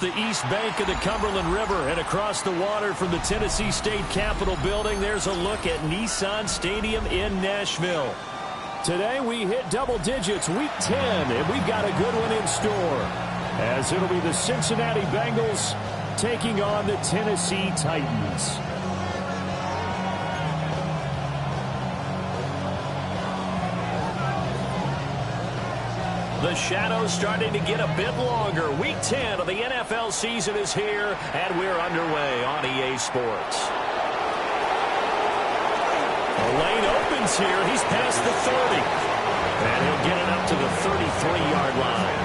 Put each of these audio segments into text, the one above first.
The east bank of the Cumberland River, and across the water from the Tennessee State Capitol building, there's a look at Nissan Stadium in Nashville. Today we hit double digits, week 10, and we've got a good one in store, as it'll be the Cincinnati Bengals taking on the Tennessee Titans. The shadow's starting to get a bit longer. Week 10 of the NFL season is here, and we're underway on EA Sports. The lane opens here. He's past the 30. And he'll get it up to the 33-yard line.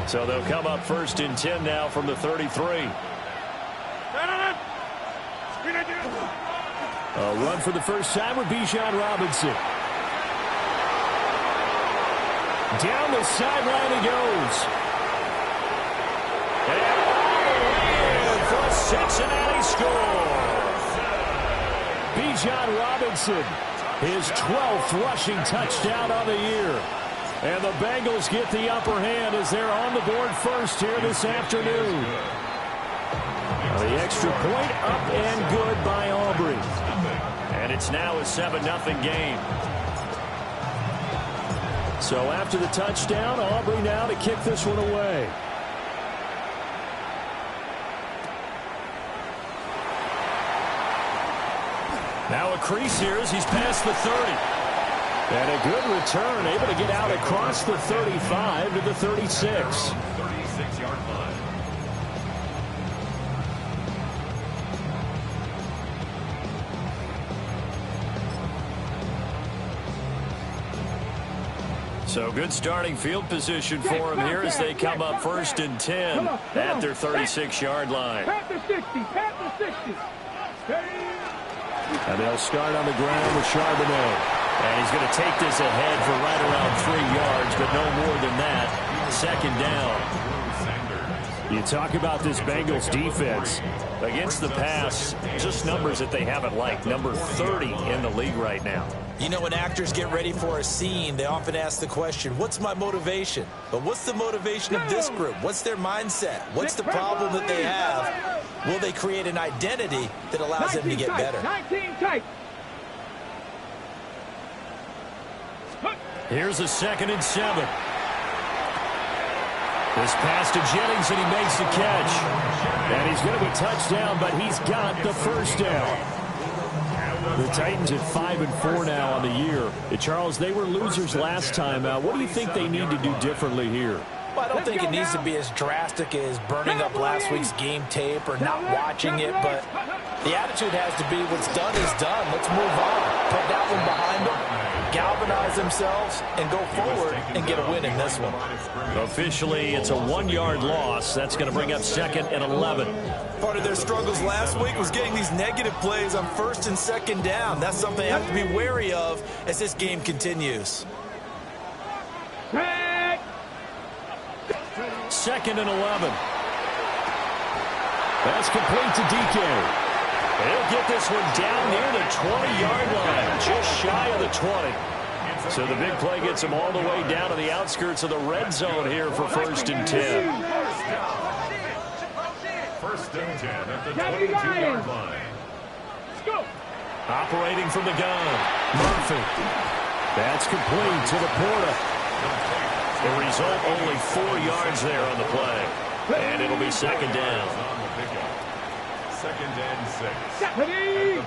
So they'll come up first and 10 now from the 33. A run for the first time with Bijan Robinson. Down the sideline he goes. And for a Cincinnati score. Bijan Robinson, his 12th rushing touchdown on the year. And the Bengals get the upper hand as they're on the board first here this afternoon. The extra point up and good by Aubrey. And it's now a 7-0 game. So after the touchdown, Aubrey now to kick this one away. Now a crease here as he's past the 30. And a good return, able to get out across the 35 to the 36. 36-yard line. So good starting field position for him here as they come up first and 10 at their 36-yard line. And they'll start on the ground with Charbonnet. And he's going to take this ahead for right around 3 yards, but no more than that. Second down. You talk about this Bengals defense. Against the pass, just numbers that they haven't liked. Number 30 in the league right now. You know, when actors get ready for a scene, they often ask the question, what's my motivation? But what's the motivation of this group? What's their mindset? What's the problem that they have? Will they create an identity that allows them to get better? 19 tight. Here's a 2nd and 7. This pass to Jennings, and he makes the catch. And he's going to be touchdown, but he's got the first down. The Titans at 5-4 now on the year. Charles, they were losers last time out. What do you think they need to do differently here? Well, I don't think it needs to be as drastic as burning up last week's game tape or not watching it, but the attitude has to be what's done is done. Let's move on. Put that one behind them, galvanize themselves, and go forward and get a win in this one. Officially, it's a 1-yard loss. That's going to bring up 2nd and 11. Part of their struggles last week was getting these negative plays on 1st and 2nd down. That's something they have to be wary of as this game continues. 2nd and 11. That's complete to DK. He'll get this one down near the 20-yard line, just shy of the 20. So the big play gets him all the way down to the outskirts of the red zone here for 1st and 10. 1st and 10 at the 22-yard line. Operating from the gun, Murphy. That's complete to Laporta. The result, only 4 yards there on the play. And it'll be 2nd down. 2nd and 6. At the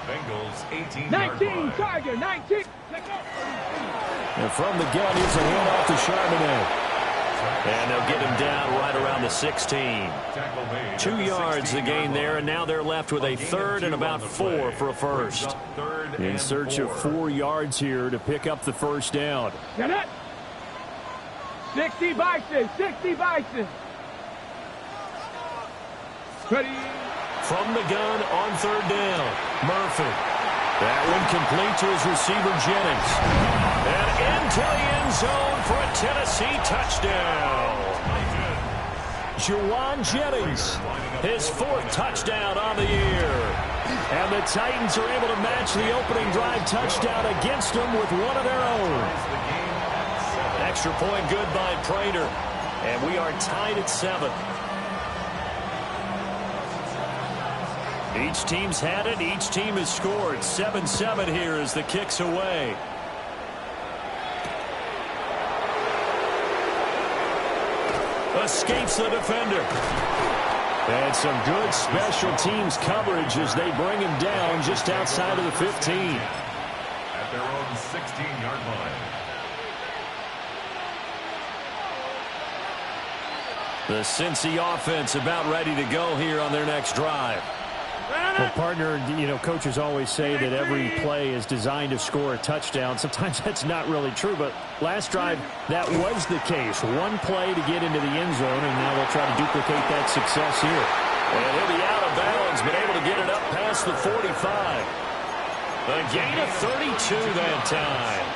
Bengals' 18-yard line. 19, Tiger, 19. And from the gun, here's a handoff to Charbonnet. And they'll get him down right around the 16. 2 yards the gain there, and now they're left with a 3rd and about 4 for a first. In search of 4 yards here to pick up the first down. Get it. 60 Bison, 60 Bison. Ready. From the gun on 3rd down, Murphy. That one complete to his receiver, Jennings. And into the end zone for a Tennessee touchdown. Juwan Jennings, his 4th touchdown on the year. the Titans are able to match the opening drive touchdown against them with one of their own. Extra point good by Prater. And we are tied at 7. Each team's had it. Each team has scored. 7-7 here as the kick's away. Escapes the defender. And some good special teams coverage as they bring him down just outside of the 15. At their own 16-yard line. The Cincy offense about ready to go here on their next drive. Well, partner, you know, coaches always say that every play is designed to score a touchdown. Sometimes that's not really true, but last drive, that was the case. One play to get into the end zone, and now they'll try to duplicate that success here. And he'll be out of bounds, but able to get it up past the 45. A gain of 32 that time.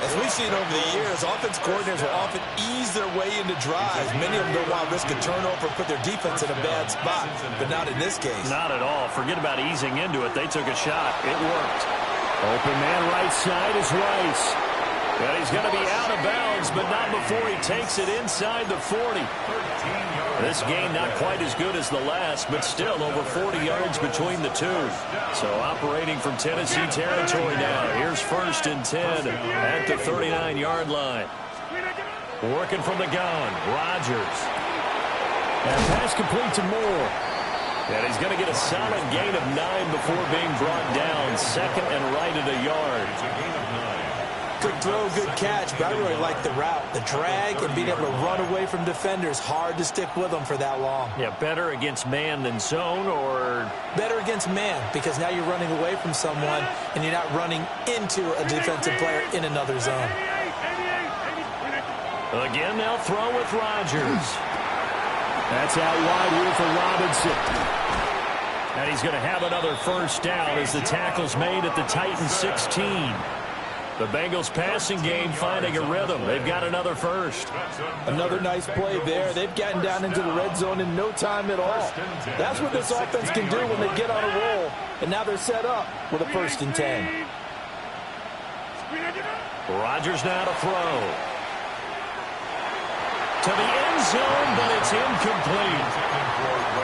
As we've seen over the years, offense coordinators will often ease their way into drives. Many of them don't want to risk a turnover or put their defense in a bad spot, but not in this case. Not at all. Forget about easing into it. They took a shot. It worked. Open man right side is Rice. And he's going to be out of bounds, but not before he takes it inside the 40. This game not quite as good as the last, but still over 40 yards between the two. So operating from Tennessee territory now. Here's 1st and 10 at the 39-yard line. Working from the gun, Rodgers. And pass complete to Moore. And he's going to get a solid gain of 9 before being brought down. 2nd and right at a yard. It's a gain of 9. Good throw, good catch, but I really like the route. The drag and being able to run away from defenders. Hard to stick with them for that long. Yeah, better against man than zone, or better against man, because now you're running away from someone and you're not running into a defensive player in another zone. Again, they'll throw with Rodgers. That's out wide here for Robinson. And he's going to have another 1st down as the tackle's made at the Titans 16. The Bengals passing game finding a rhythm. They've got another 1st. Another nice play there. They've gotten down into the red zone in no time at all. That's what this offense can do when they get on a roll. And now they're set up with a 1st and 10. Rodgers now to throw. To the end zone, but it's incomplete.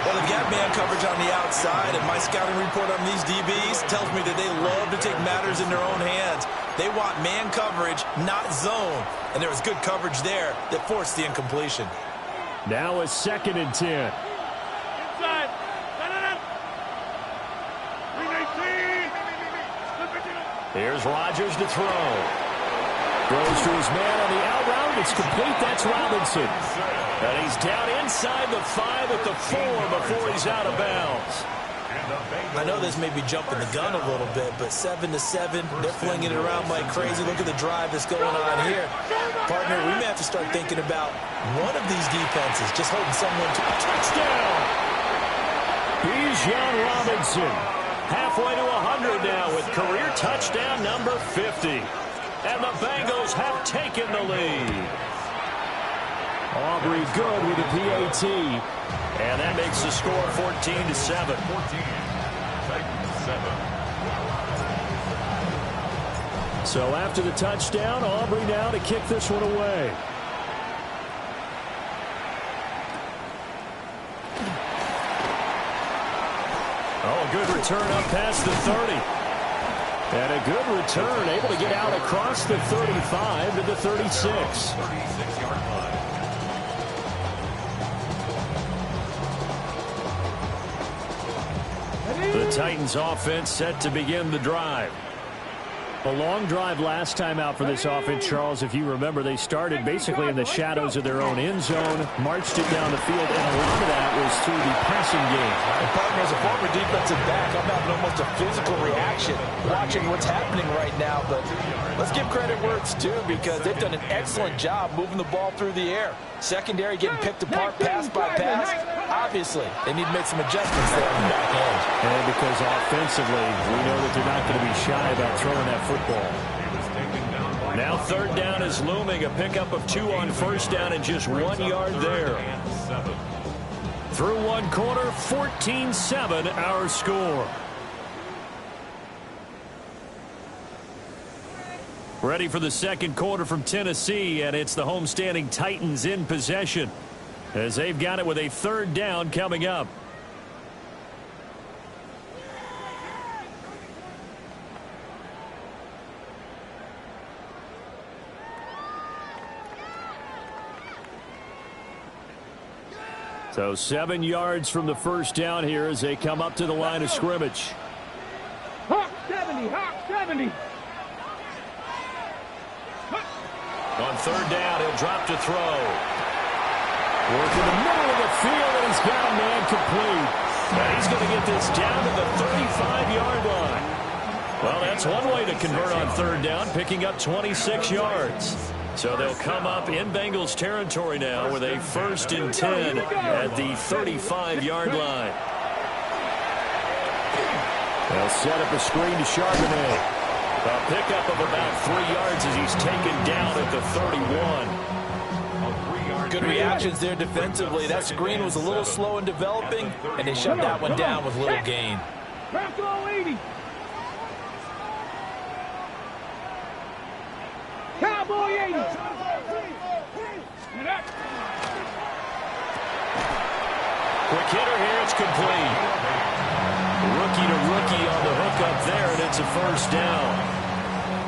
Well, they've got man coverage on the outside, and my scouting report on these DBs tells me that they love to take matters in their own hands. They want man coverage, not zone. And there was good coverage there that forced the incompletion. Now a 2nd and 10. Inside. Here's Rodgers to throw. Goes to his man on the out route. It's complete. That's Robinson. And he's down inside the 5 at the 4 before he's out of bounds. I know this may be jumping the gun a little bit, but 7-7, they're flinging it around like crazy. Look at the drive that's going on here. Partner, we may have to start thinking about one of these defenses just holding someone to a touchdown. Bijan Robinson, halfway to 100 now with career touchdown number 50. And the Bengals have taken the lead. Aubrey good with a PAT. And that makes the score 14-7. 14-7. So after the touchdown, Aubrey now to kick this one away. Oh, a good return up past the 30. And a good return, able to get out across the 35 to the 36. 36-yard line. The Titans offense set to begin the drive. A long drive last time out for this offense, Charles. If you remember, they started basically in the shadows of their own end zone, marched it down the field, and a lot of that was through the passing game. And partner, as a former defensive back, I'm having almost a physical reaction watching what's happening right now. But let's give credit where it's due, because they've done an excellent job moving the ball through the air. Secondary getting picked apart pass by pass. Obviously, they need to make some adjustments there on the back end. And because offensively, we know that they're not going to be shy about throwing that football. Now 3rd down is looming. A pickup of 2 on 1st down and just 1 yard there. Through one quarter, 14-7 our score. Ready for the second quarter from Tennessee, and it's the homestanding Titans in possession as they've got it with a third down coming up. So 7 yards from the first down here as they come up to the line of scrimmage. Hawk 70, Hawk 70. On third down, he'll drop to throw. Working the middle of the field, and he's got a man complete. And he's going to get this down to the 35-yard line. Well, that's one way to convert on third down, picking up 26 yards. So they'll come up in Bengals territory now with a 1st and 10 at the 35-yard line. They'll set up a screen to Charbonnet. A pickup of about 3 yards as he's taken down at the 31. Good reactions there defensively. That screen was a little slow in developing, and they shut that one down with little gain. Cowboy 80. Quick hitter here, it's complete. Rookie to rookie on the hook up there, and it's a first down.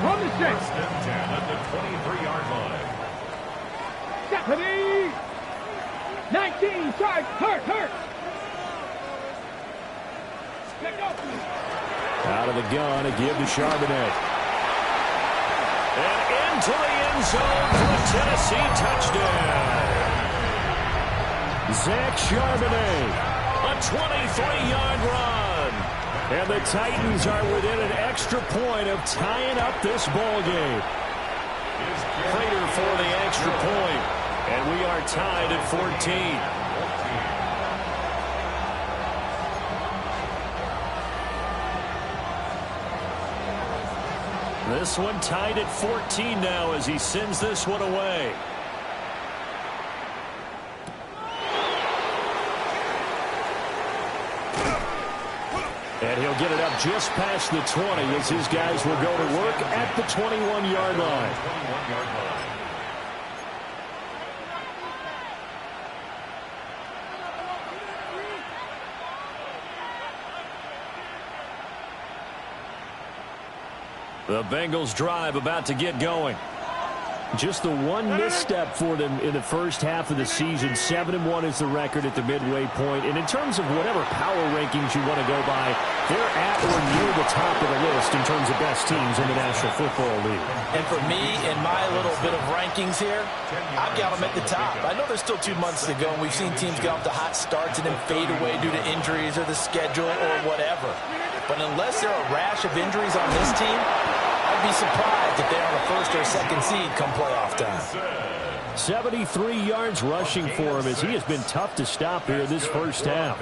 From the six. 1st and 10 at the 23-yard line. Stephanie. 19, side, hurt. Out of the gun, a give to Charbonnet. And into the end zone for a Tennessee touchdown. Zach Charbonnet, a 23-yard run. And the Titans are within an extra point of tying up this ball game. Prater for the extra point, and we are tied at 14. This one tied at 14 now as he sends this one away. And he'll get it up just past the 20 as his guys will go to work at the 21-yard line. The Bengals drive about to get going. Just the one misstep for them in the first half of the season. 7-1 is the record at the midway point. And in terms of whatever power rankings you want to go by, they're at or near the top of the list in terms of best teams in the National Football League. And for me, in my little bit of rankings here, I've got them at the top. I know there's still 2 months to go, and we've seen teams get off to hot starts and then fade away due to injuries or the schedule or whatever. But unless there are a rash of injuries on this team, I'd be surprised if they're on a 1st or 2nd seed come playoff time. 73 yards rushing for him as he has been tough to stop here this first half.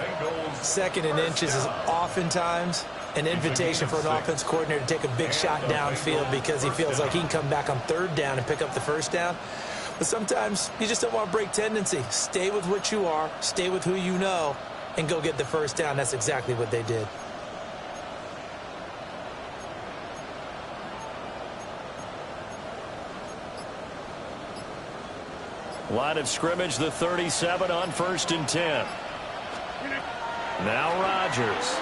2nd and inches is oftentimes an invitation for an offense coordinator to take a big shot downfield because he feels like he can come back on 3rd down and pick up the 1st down. But sometimes you just don't want to break tendency. Stay with what you are, stay with who you know, and go get the 1st down. That's exactly what they did. Line of scrimmage, the 37 on 1st and 10. Now Rodgers.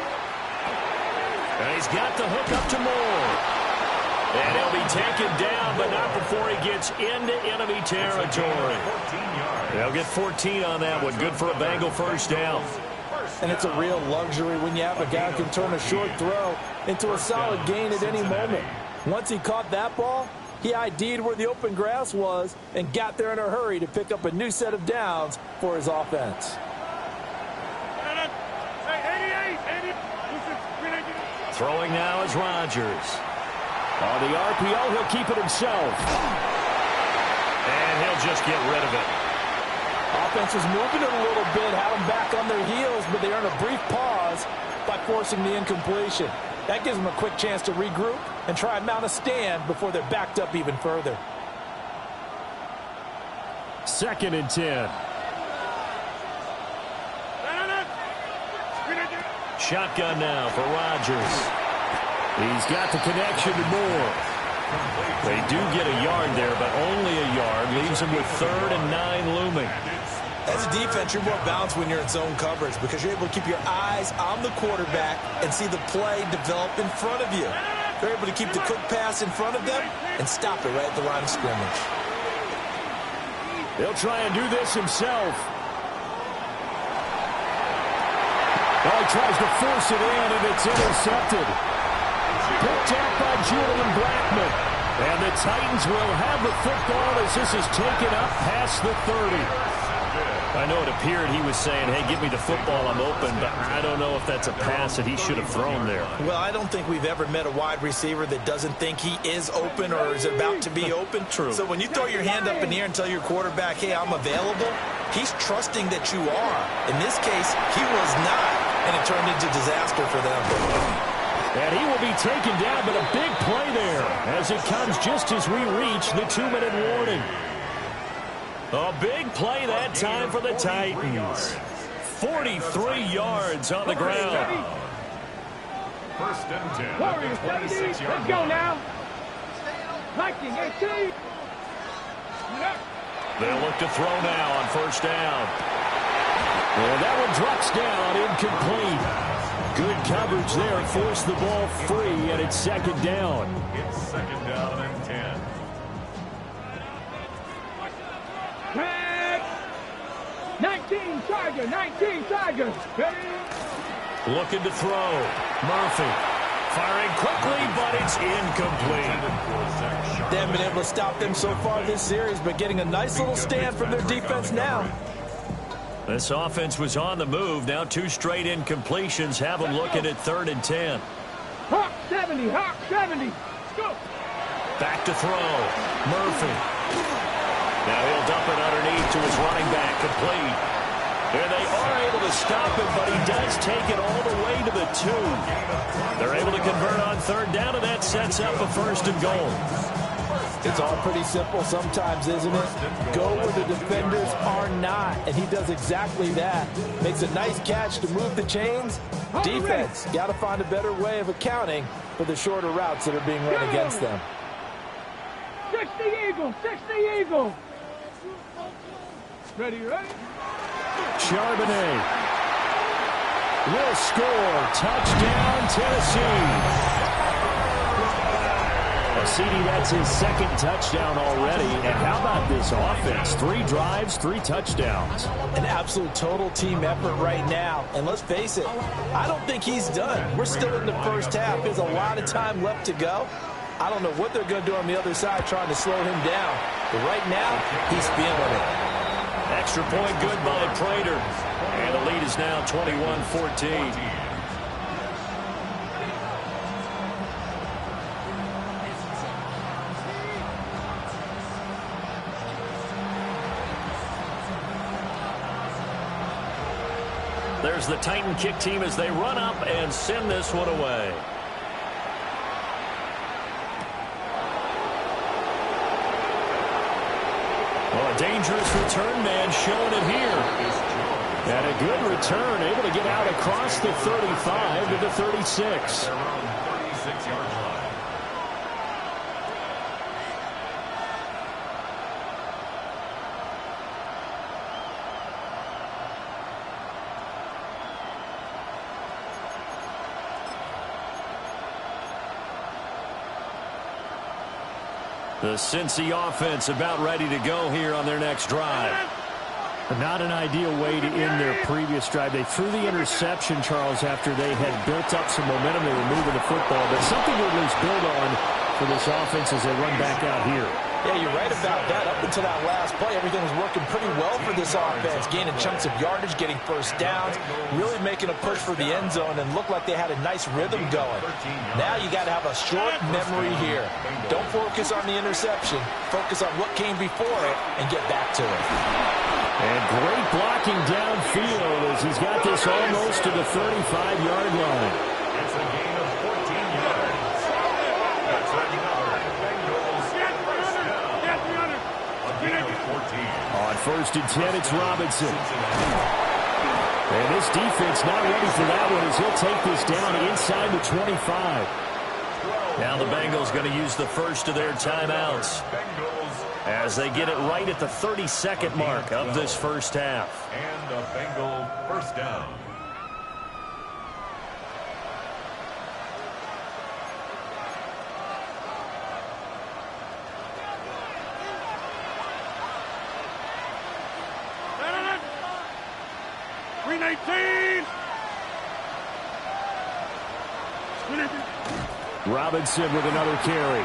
And he's got the hook up to Moore. And he'll be taken down, but not before he gets into enemy territory. They'll get 14 on that one. Good for a Bengal 1st down. And it's a real luxury when you have a guy who can turn a short throw into a solid gain at any moment. Once he caught that ball, he ID'd where the open grass was and got there in a hurry to pick up a new set of downs for his offense. Throwing now is Rodgers. On the RPO, he'll keep it himself. And he'll just get rid of it. Offense was moving it a little bit, had them back on their heels, but they earned a brief pause by forcing the incompletion. That gives them a quick chance to regroup and try and mount a stand before they're backed up even further. 2nd and 10. Shotgun now for Rodgers. He's got the connection to Moore. They do get a yard there, but only a yard. Leaves them with 3rd and 9 looming. As a defense, you're more balanced when you're in zone coverage because you're able to keep your eyes on the quarterback and see the play develop in front of you. They're able to keep the quick pass in front of them and stop it right at the line of scrimmage. He'll try and do this himself. Well, he tries to force it in, and it's intercepted. Picked up by Julian Blackman. And the Titans will have the football as this is taken up past the 30. I know it appeared he was saying, hey, give me the football, I'm open, but I don't know if that's a pass that he should have thrown there. Well, I don't think we've ever met a wide receiver that doesn't think he is open or is about to be open. True. So when you throw your hand up in the air and tell your quarterback, hey, I'm available, he's trusting that you are. In this case, he was not, and it turned into disaster for them. And he will be taken down, but a big play there as it comes just as we reach the 2-minute warning. A big play that time for the Titans. 43 yards on the ground. 1st and 10. Warriors 70. Let's go now. Viking 18. They'll look to throw now on 1st down. And that one drops down, incomplete. Good coverage there, forced the ball free, and it's 2nd down. It's 2nd down and 10. 19 Tigers. Ready? Looking to throw. Murphy firing quickly, but it's incomplete. They haven't been able to stop them so far this series, but getting a nice little stand from their defense now. This offense was on the move. Now 2 straight incompletions have them looking at 3rd and 10. Hawk 70. Go. Back to throw. Murphy. Now he'll dump it underneath to his running back, complete. And they are able to stop him, but he does take it all the way to the 2. They're able to convert on 3rd down, and that sets up a 1st and goal. It's all pretty simple sometimes, isn't it? Go where the defenders are not, and he does exactly that. Makes a nice catch to move the chains. Defense, got to find a better way of accounting for the shorter routes that are being run against them. 60 Eagle. Ready? Charbonnet will score. Touchdown, Tennessee. CD, that's his 2nd touchdown already. And how about this offense? 3 drives, 3 touchdowns. An absolute total team effort right now. And let's face it, I don't think he's done. We're still in the 1st half. There's a lot of time left to go. I don't know what they're going to do on the other side trying to slow him down. But right now, he's feeling it. Extra point good by Prater. And the lead is now 21-14. There's the Titan kick team as they run up and send this one away. Well, a dangerous return man showing it here. And a good return, able to get out across the 35 to the 36. Their own 36-yard line. The Cincy offense about ready to go here on their next drive. Not an ideal way to end their previous drive. They threw the interception, Charles, after they had built up some momentum. They were moving the football, but something to at least build on for this offense as they run back out here. Yeah, you're right about that. Up until that last play, everything was working pretty well for this offense. Gaining chunks of yardage, getting 1st downs, really making a push for the end zone, and looked like they had a nice rhythm going. Now you got to have a short memory here. Don't focus on the interception. Focus on what came before it and get back to it. And great blocking downfield as he's got this almost to the 35-yard line. It's a gain of 14 yards. That's another Bengals first down. A gain of 14. On 1st and 10, it's Robinson. And this defense not ready for that one as he'll take this down inside the 25. Now the Bengals going to use the first of their timeouts as they get it right at the 32nd mark of this first half. And a Bengal first down. Robinson with another carry.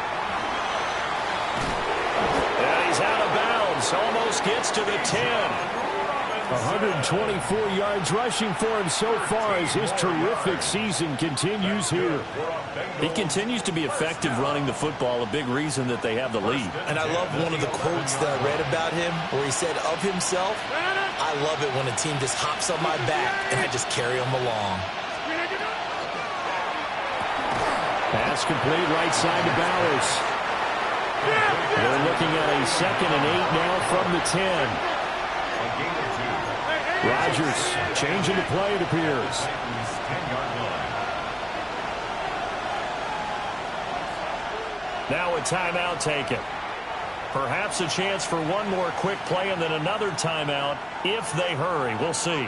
And he's out of bounds. Almost gets to the 10. 124 yards rushing for him so far as his terrific season continues here. He continues to be effective running the football, a big reason that they have the lead. And I love one of the quotes that I read about him where he said of himself, "I love it when a team just hops on my back and I just carry them along." Pass complete right side to Bowers. They're looking at a 2nd and 8 now from the 10. Rodgers changing the play, it appears. Now a timeout taken. Perhaps a chance for one more quick play and then another timeout if they hurry. We'll see.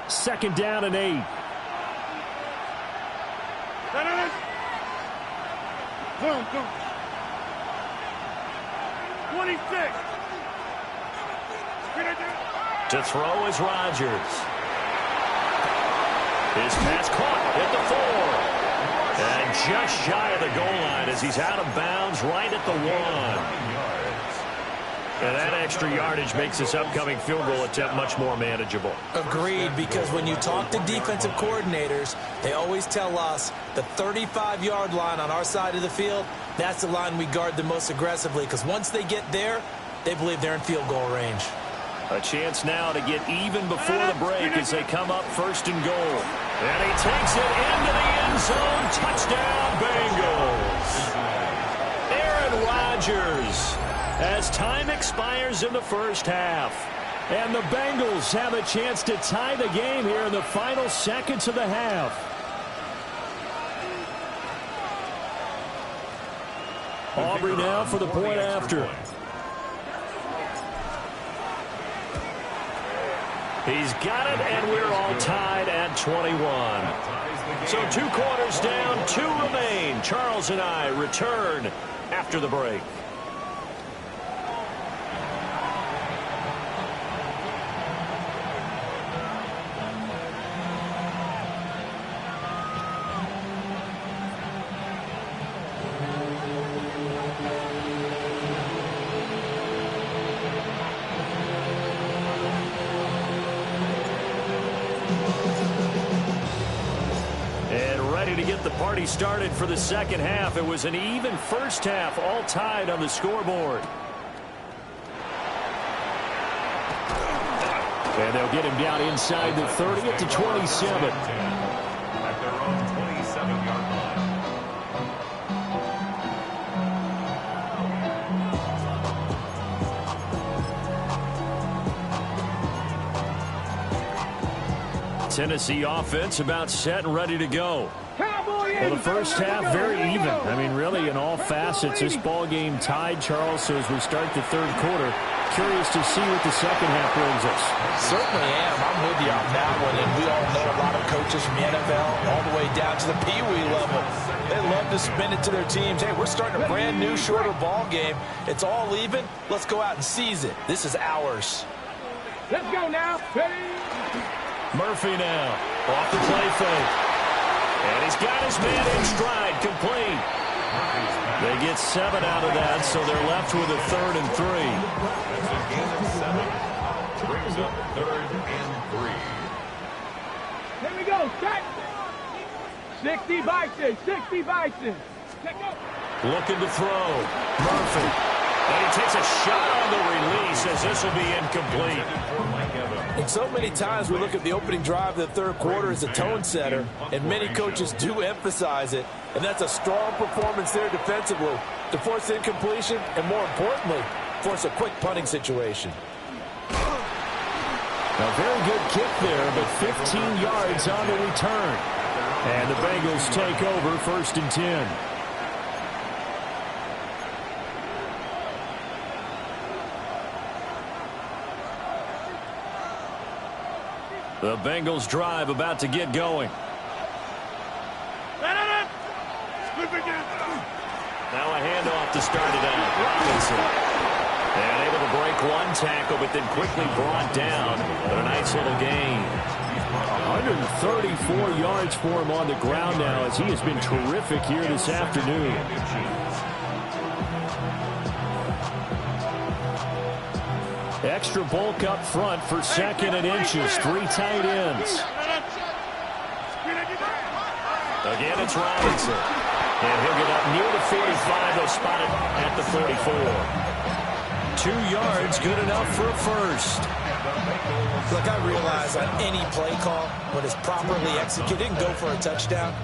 Second down and 8. Boom, boom. 26. To throw is Rodgers. His pass caught at the 4. And just shy of the goal line as he's out of bounds right at the 1. And that extra yardage makes this upcoming field goal attempt much more manageable. Agreed, because when you talk to defensive coordinators, they always tell us the 35-yard line on our side of the field, that's the line we guard the most aggressively, because once they get there, they believe they're in field goal range. A chance now to get even before the break as they come up 1st and goal. And he takes it into the end zone. Touchdown, Bengals. Aaron Rodgers, as time expires in the first half. And the Bengals have a chance to tie the game here in the final seconds of the half. Aubrey now for the point after. He's got it, and we're all tied at 21. So 2 quarters down, 2 remain. Charles and I return after the break. To get the party started for the second half. It was an even first half, all tied on the scoreboard. And they'll get him down inside the 30 at the 27. At their own 27-yard line. Tennessee offense about set and ready to go. Well, the first half, very even. I mean, really, in all facets, this ball game tied, Charles. So as we start the third quarter, curious to see what the second half brings us. Certainly am. I'm with you on that one. And we all know a lot of coaches from the NFL all the way down to the Pee-wee level. They love to spin it to their teams. Hey, we're starting a brand new, shorter ball game. It's all even. Let's go out and seize it. This is ours. Let's go now. Ready? Murphy now off the play fake. And he's got his man in stride, complete. They get 7 out of that, so they're left with a 3rd and 3. That's a gain of 7. Brings up 3rd and 3. Here we go. Set. 60 Bison. 60 Bison. Check out. Looking to throw. Murphy. And he takes a shot on the release as this will be incomplete. And so many times we look at the opening drive of the third quarter as a tone setter, and many coaches do emphasize it. And that's a strong performance there defensively to force incompletion and, more importantly, force a quick punting situation. A very good kick there, but 15 yards on the return. And the Bengals take over 1st and 10. The Bengals drive about to get going. Now a handoff to start it out. Robinson. And able to break one tackle, but then quickly brought down. But a nice little gain. 134 yards for him on the ground now as he has been terrific here this afternoon. Extra bulk up front for 2nd and inches. 3 tight ends. Again, it's Robinson. And he'll get up near the 45. They'll spot it at the 44. 2 yards, good enough for a first. Look, I realize on any play call, when it's properly executed, and go for a touchdown.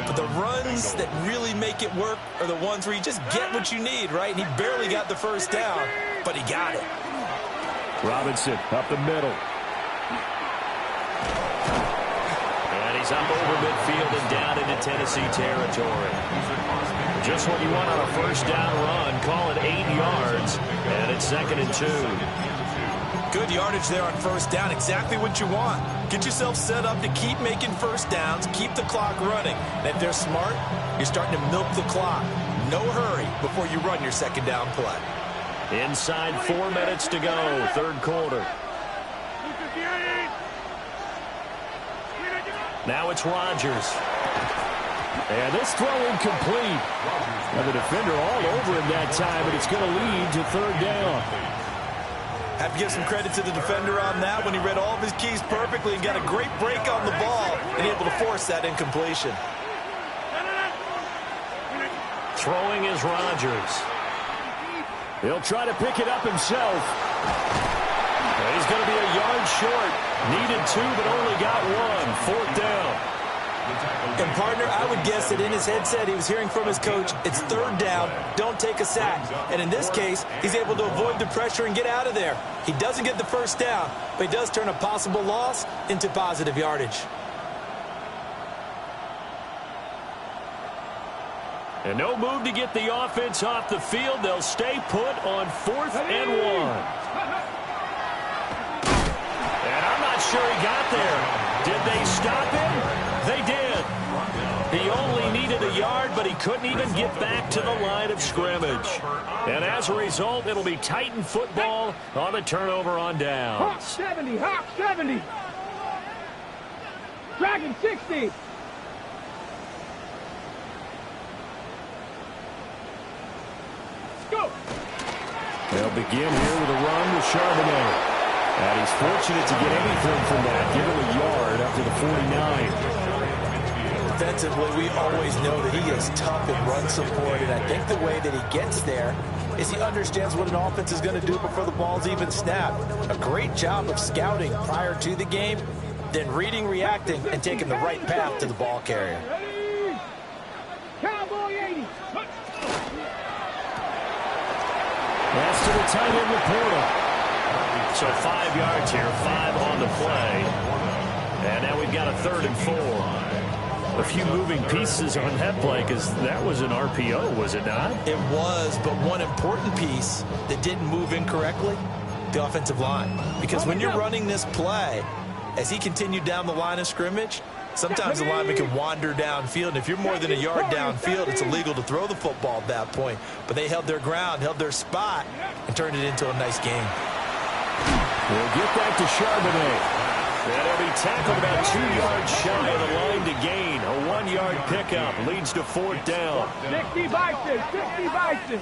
But the runs that really make it work are the ones where you just get what you need, right? And he barely got the first down, but he got it. Robinson up the middle. And he's up over midfield and down into Tennessee territory. Just what you want on a first down run. Call it 8 yards. And it's 2nd and 2. Good yardage there on first down. Exactly what you want. Get yourself set up to keep making first downs, keep the clock running. And if they're smart, you're starting to milk the clock. No hurry before you run your 2nd down play. Inside 4 minutes to go, 3rd quarter. Now it's Rodgers. And this throw incomplete. And the defender all over him that time, but it's going to lead to 3rd down. Have to give some credit to the defender on that when he read all of his keys perfectly and got a great break on the ball and able to force that incompletion. Throwing is Rodgers. He'll try to pick it up himself. He's going to be a yard short. Needed 2, but only got 1. 4th down. And, partner, I would guess that in his headset he was hearing from his coach, it's 3rd down, don't take a sack. And in this case, he's able to avoid the pressure and get out of there. He doesn't get the first down, but he does turn a possible loss into positive yardage. And no move to get the offense off the field. They'll stay put on 4th and 1. And I'm not sure he got there. Did they stop him? They did. He only needed a yard, but he couldn't even get back to the line of scrimmage. And as a result, it'll be Titan football on the turnover on downs. Hawk 70, Hawk 70. Dragon 60. Go. They'll begin here with a run with Charbonnet. And he's fortunate to get anything from that. Give him a yard up to the 49. Defensively, we always know that he is tough in run support, and I think the way that he gets there is he understands what an offense is going to do before the ball's even snapped. A great job of scouting prior to the game, then reading, reacting, and taking the right path to the ball carrier. Ready? Cowboy 80. That's to the tight end Laporta. So 5 yards here, 5 on the play. And now we've got a 3rd and 4. A few moving pieces on that play because that was an RPO, was it not? It was, but one important piece that didn't move incorrectly, the offensive line. Because when you're running this play, as he continued down the line of scrimmage, sometimes the lineman can wander downfield. And if you're more than a yard downfield, it's illegal to throw the football at that point. But they held their ground, held their spot, and turned it into a nice game. We'll get back to Charbonnet. And he'll be tackled about 2 yards shy of the line to gain. A 1-yard pickup leads to 4th down. 60 Bison, 60 Bison.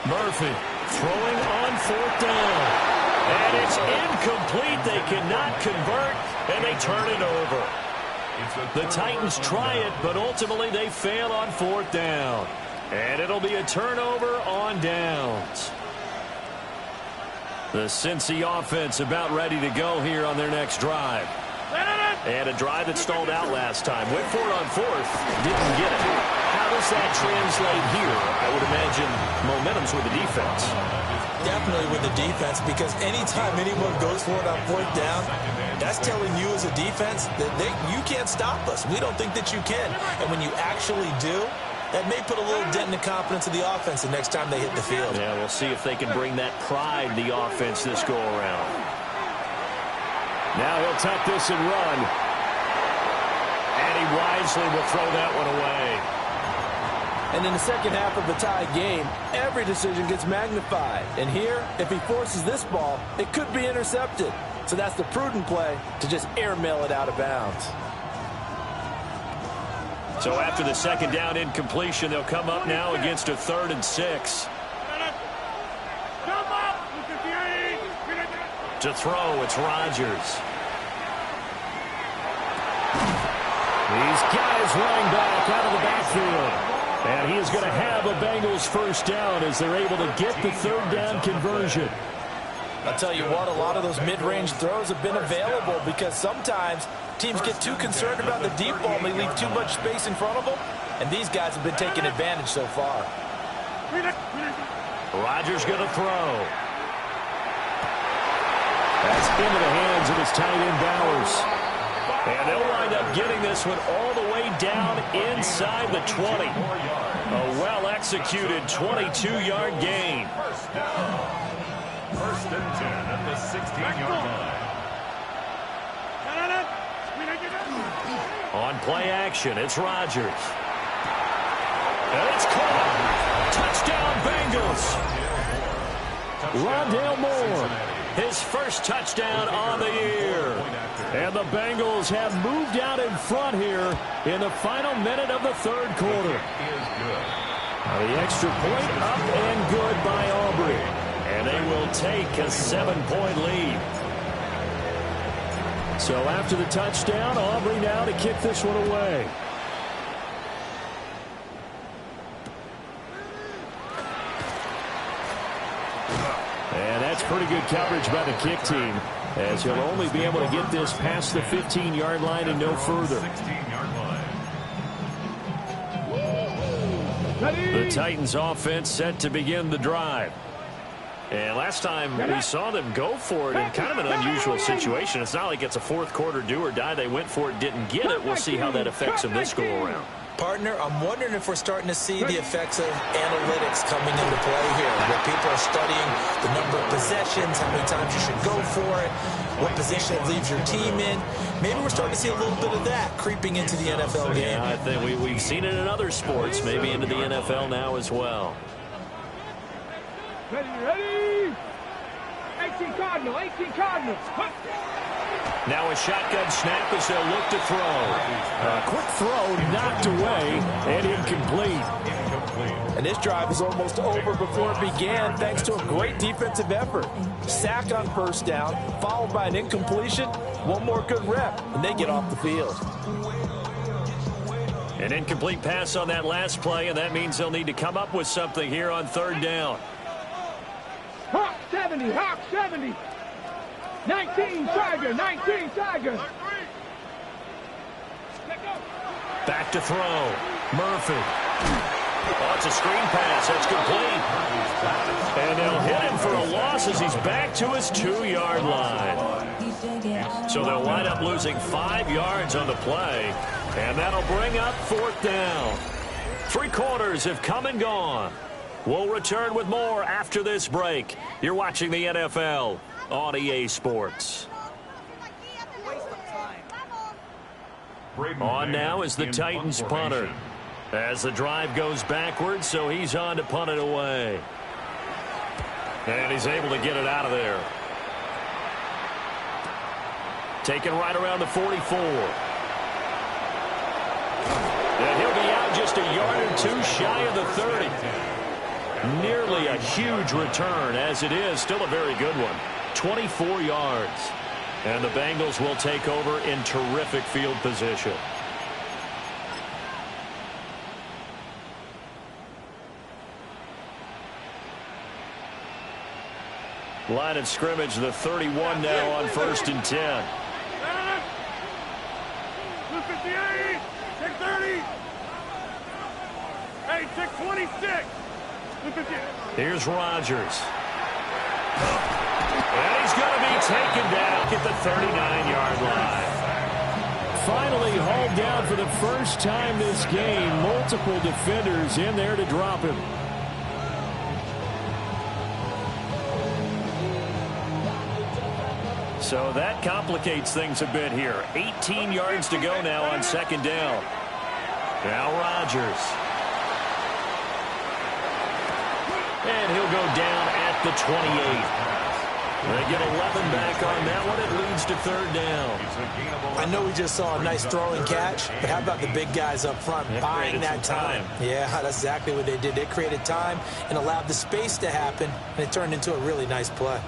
Murphy throwing on 4th down. And it's incomplete. They cannot convert, and they turn it over. The Titans try it, but ultimately they fail on 4th down. And it'll be a turnover on downs. The Cincy offense about ready to go here on their next drive. And a drive that stalled out last time. Went for it on fourth. Didn't get it. How does that translate here? I would imagine momentum's with the defense. Definitely with the defense, because anytime anyone goes for it on fourth down, that's telling you as a defense that you can't stop us. We don't think that you can. And when you actually do, that may put a little dent in the confidence of the offense the next time they hit the field. Yeah, we'll see if they can bring that pride to the offense this go-around. Now he'll tuck this and run. And he wisely will throw that one away. And in the second half of the tied game, every decision gets magnified. And here, if he forces this ball, it could be intercepted. So that's the prudent play to just airmail it out of bounds. So after the second down incompletion, they'll come up now against a 3rd and 6. To throw, it's Rodgers. These guys running back out of the backfield. And he is going to have a Bengals first down as they're able to get the 3rd down conversion. I'll tell you what, a lot of those mid-range throws have been available because sometimes teams get too concerned about the deep ball and they leave too much space in front of them. And these guys have been taking advantage so far. Rodgers going to throw. That's into the hands of his tight end Bowers. And they'll wind up getting this one all the way down inside the 20. A well-executed 22-yard gain. First and 10 at the 16-yard line. On play action, it's Rodgers. And it's caught. Touchdown, Bengals. Rondale Moore, his first touchdown on the year. And the Bengals have moved out in front here in the final minute of the 3rd quarter. The extra point up and good by Aubrey. And they will take a 7-point lead. So after the touchdown, Aubrey now to kick this one away. And that's pretty good coverage by the kick team, as he'll only be able to get this past the 15-yard line and no further. The Titans offense set to begin the drive. And last time we saw them go for it in kind of an unusual situation. It's not like it's a 4th quarter do or die. They went for it, didn't get it. We'll see how that affects them this go-around. Partner, I'm wondering if we're starting to see the effects of analytics coming into play here, where people are studying the number of possessions, how many times you should go for it, what position it leaves your team in. Maybe we're starting to see a little bit of that creeping into the NFL game. Yeah, I think we've seen it in other sports, maybe into the NFL now as well. Ready? 18 Cardinal, 18 Cardinals. Now a shotgun snap as they'll look to throw. A quick throw knocked away and incomplete. And this drive is almost over before it began thanks to a great defensive effort. Sack on first down, followed by an incompletion. One more good rep, and they get off the field. An incomplete pass on that last play, and that means they'll need to come up with something here on 3rd down. Hawk 70, Hawk 70. 19 Tiger, 19 Tiger. Back to throw. Murphy. Oh, it's a screen pass. That's complete. And they'll hit him for a loss as he's back to his 2-yard line. So they'll wind up losing 5 yards on the play. And that'll bring up 4th down. 3 quarters have come and gone. We'll return with more after this break. You're watching the NFL on EA Sports. On now is the Titans punter. As the drive goes backwards, so he's on to punt it away. And he's able to get it out of there. Taken right around the 44. And he'll be out just a yard or 2 shy of the 30. Nearly a huge return, as it is still a very good one. 24 yards. And the Bengals will take over in terrific field position. Line of scrimmage, the 31 now on 1st and 10. 258, 630. Hey, 626. 258. Here's Rodgers. And he's going to be taken down at the 39-yard line. Finally hauled down for the first time this game. Multiple defenders in there to drop him. So that complicates things a bit here. 18 yards to go now on 2nd down. Now Rodgers. And he'll go down at the 28. They get 11 back on that one. It leads to 3rd down. I know we just saw a nice throwing catch, but how about the big guys up front buying that time? Yeah, that's exactly what they did. They created time and allowed the space to happen, and it turned into a really nice play.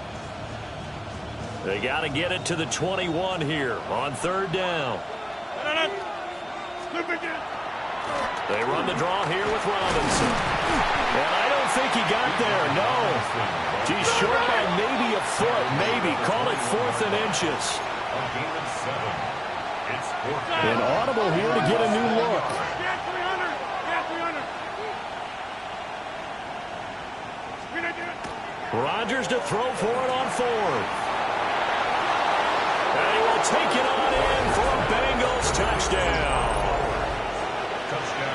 They got to get it to the 21 here on 3rd down. They run the draw here with Robinson. And I don't think he got there, no. He's short by maybe a foot, maybe. Call it 4th and inches. An audible here to get a new look. Rodgers to throw for it on 4th. And he will take it on in for a Bengals touchdown.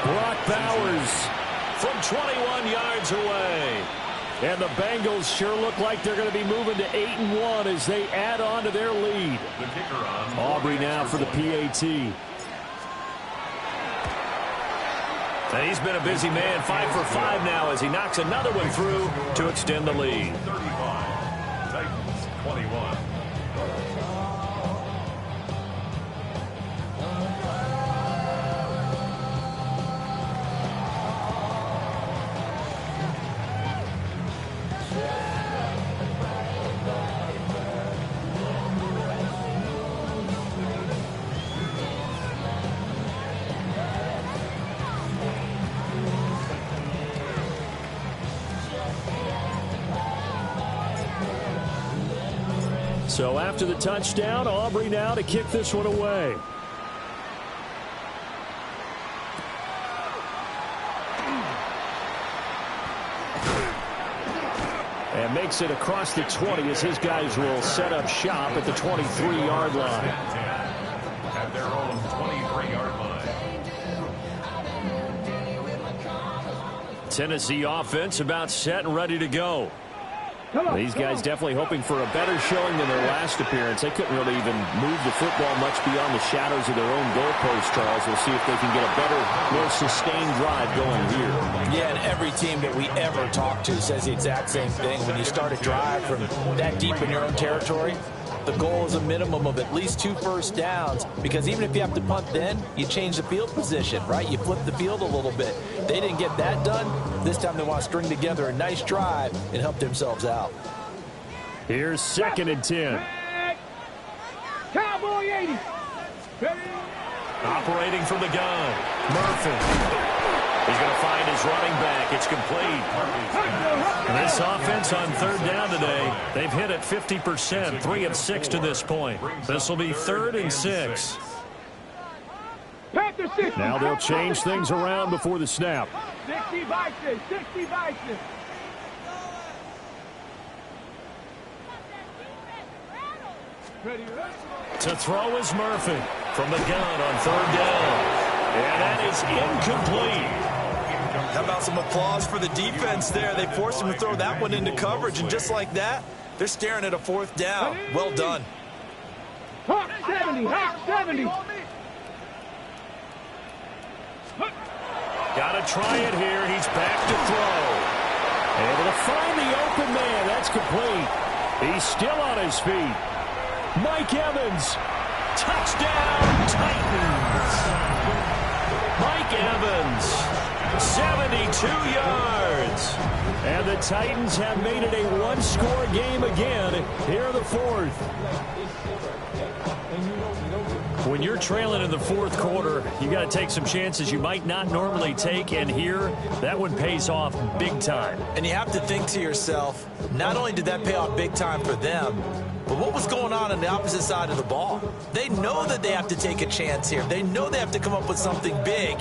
Brock Bowers from 21 yards away. And the Bengals sure look like they're going to be moving to 8-1 as they add on to their lead. Aubrey now for the PAT. And he's been a busy man, 5 for 5 now as he knocks another one through to extend the lead. 35, Titans 21. So after the touchdown, Aubrey now to kick this one away. And makes it across the 20 as his guys will set up shop at the 23-yard line. At their own 23-yard line. Tennessee offense about set and ready to go. These guys definitely hoping for a better showing than their last appearance. They couldn't really even move the football much beyond the shadows of their own goalpost, Charles. We'll see if they can get a better, more sustained drive going here. Yeah, and every team that we ever talk to says the exact same thing. When you start a drive from that deep in your own territory, the goal is a minimum of at least 2 first downs, because even if you have to punt then, you change the field position, right? You flip the field a little bit. They didn't get that done. This time they want to string together a nice drive and help themselves out. Here's 2nd and 10. Cowboy 80. Operating from the gun, Murphy. He's going to find his running back. It's complete. This offense on 3rd down today, they've hit it 50%, 3 of 6 to this point. This will be 3rd and 6. Now they'll change things around before the snap. 60 Bison, 60 Bison. To throw is Murphy from the gun on 3rd down. And that is incomplete. How about some applause for the defense there? They forced him to throw that one into coverage, and just like that, they're staring at a 4th down. Well done. Hawk 70, Hawk 70. Got to try it here. He's back to throw. Able to find the open man. That's complete. He's still on his feet. Mike Evans. Touchdown, Titans. Mike Evans. 72 yards. And the Titans have made it a one-score game again here in the 4th. When you're trailing in the fourth quarter, you got to take some chances you might not normally take, and here, that one pays off big time. And you have to think to yourself, not only did that pay off big time for them, but what was going on the opposite side of the ball? They know that they have to take a chance here. They know they have to come up with something big,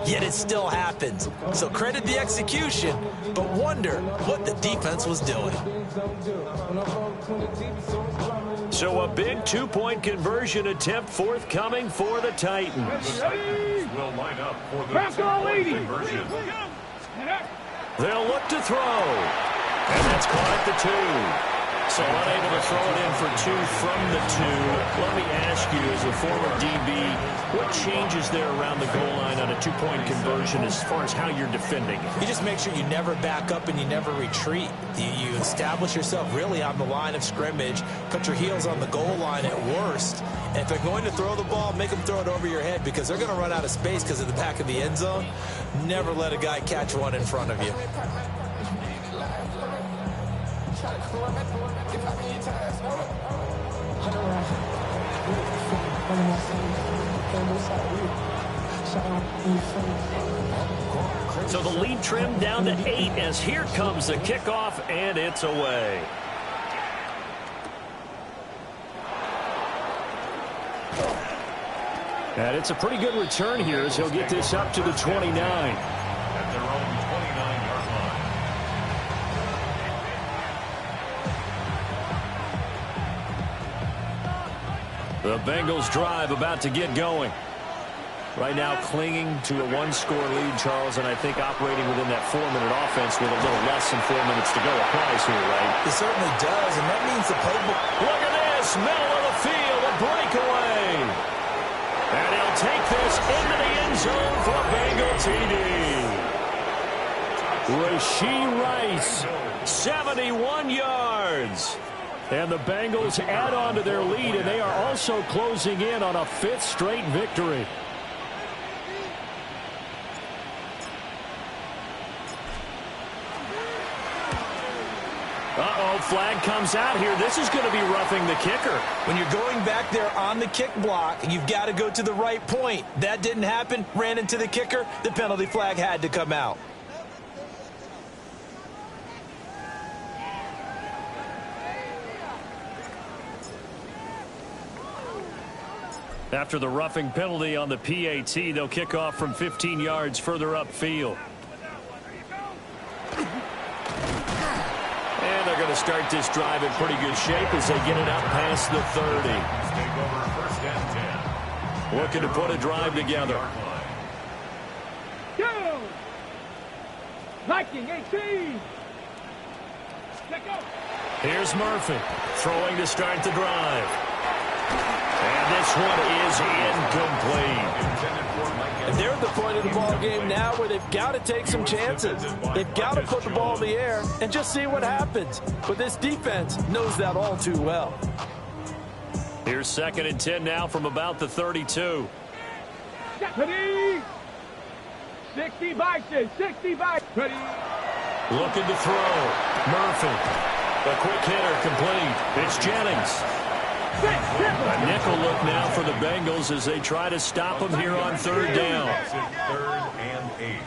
yet it still happens. So credit the execution, but wonder what the defense was doing. So a big two-point conversion attempt forthcoming for the Titans. Will line up for the two-point conversion. They'll look to throw. And that's caught at the 2. So unable to throw it in for 2 from the 2. Let me ask you, as a former DB, what changes there around the goal line on a two-point conversion as far as how you're defending? You just make sure you never back up and you never retreat. You establish yourself really on the line of scrimmage, put your heels on the goal line at worst, and if they're going to throw the ball, make them throw it over your head because they're going to run out of space because of the back of the end zone. Never let a guy catch one in front of you. So the lead trimmed down to 8 as here comes the kickoff, and it's away. And it's a pretty good return here as he'll get this up to the 29. At their own 29-yard line. The Bengals drive about to get going. Right now clinging to a one-score lead, Charles, and I think operating within that 4-minute offense with a little less than 4 minutes to go applies here, right? It certainly does, and that means the playbook. Look at this, middle of the field, a breakaway. And he'll take this into the end zone for a Bengal TD. Rashee Rice, 71 yards. And the Bengals add on to their lead, and they are also closing in on a 5th straight victory. Uh-oh, flag comes out here. This is going to be roughing the kicker. When you're going back there on the kick block, you've got to go to the right point. That didn't happen, ran into the kicker. The penalty flag had to come out. After the roughing penalty on the PAT, they'll kick off from 15 yards further upfield. And they're going to start this drive in pretty good shape as they get it out past the 30. Take over 1st and 10. Looking to put a drive together. Go! Viking 18! Let go! Here's Murphy throwing to start the drive. And this one is incomplete. And they're at the point of the ball game now where they've got to take some chances. They've got to put the ball in the air and just see what happens. But this defense knows that all too well. Here's 2nd and 10 now from about the 32. 60 Bison, 60 Bison. Ready. Looking to throw. Murphy. A quick hitter complete. It's Jennings. A nickel look now for the Bengals as they try to stop him here on 3rd down. 3rd and 8.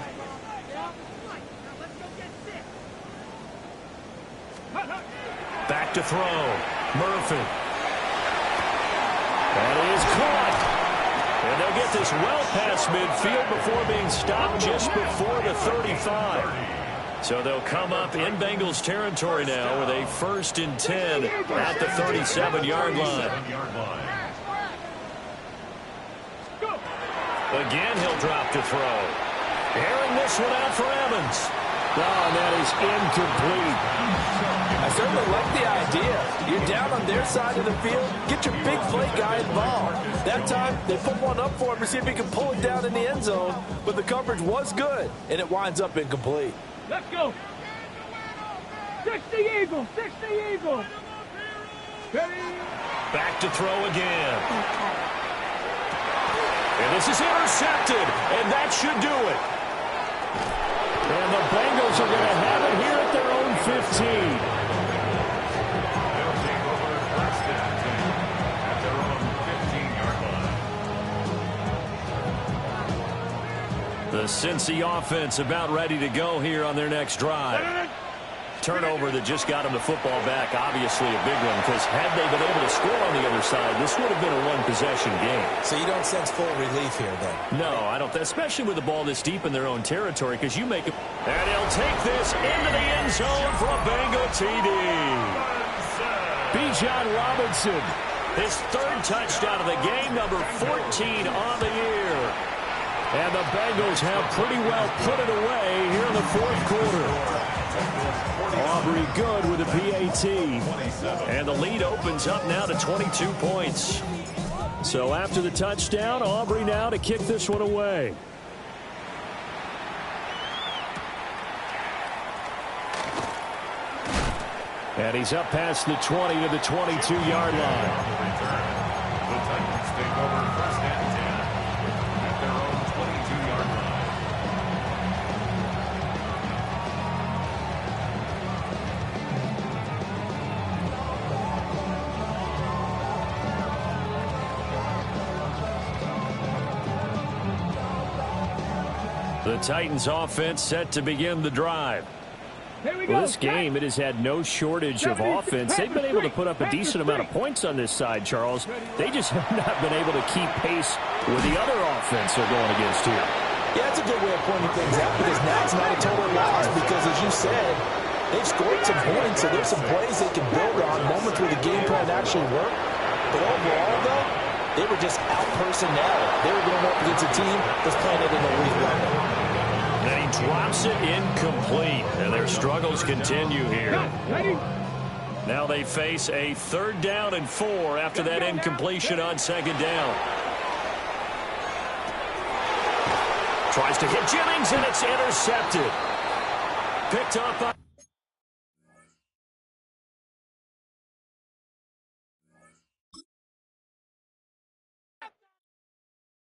Back to throw. Murphy. And he is caught. And they'll get this well past midfield before being stopped just before the 35. So they'll come up in Bengals territory now with a 1st and 10 at the 37-yard line. Again, he'll drop to throw. Airing this one out for Evans. Oh, and that is incomplete. I certainly like the idea. You're down on their side of the field. Get your big play guy involved. That time, they put one up for him to see if he can pull it down in the end zone. But the coverage was good, and it winds up incomplete. Let's go. 60 Eagles, 60 Eagles. Ready. Back to throw again. And this is intercepted, and that should do it. And the Bengals are going to have it here at their own 15. They'll take over 1st and 10 at their own 15-yard line. The Cincy offense about ready to go here on their next drive. Turnover that just got them the football back, obviously a big one, because had they been able to score on the other side, this would have been a one-possession game. So you don't sense full relief here, then? No, I don't, especially with the ball this deep in their own territory, because you make it. And he'll take this into the end zone for a Bengal TD. Bijan Robinson, his third touchdown of the game, number 14 on the year. And the Bengals have pretty well put it away here in the fourth quarter. Aubrey good with a PAT. And the lead opens up now to 22 points. So after the touchdown, Aubrey now to kick this one away. And he's up past the 20 to the 22-yard line. The Titans take over first and 10 at their own 22-yard line. The Titans offense set to begin the drive. Well, this game, it has had no shortage of offense. They've been able to put up a decent amount of points on this side, Charles. They just have not been able to keep pace with the other offense they're going against here. Yeah, that's a good way of pointing things out, because now it's not a total loss, because as you said, they've scored some points, so there's some plays they can build on, moments where the game plan actually worked. But overall, though, they were just out-personnel. They were going up against a team that's playing at an elite level. Then he drops it incomplete, and their struggles continue here. Now they face a 3rd down and 4 after that incompletion on 2nd down. Tries to hit Jennings, and it's intercepted. Picked up by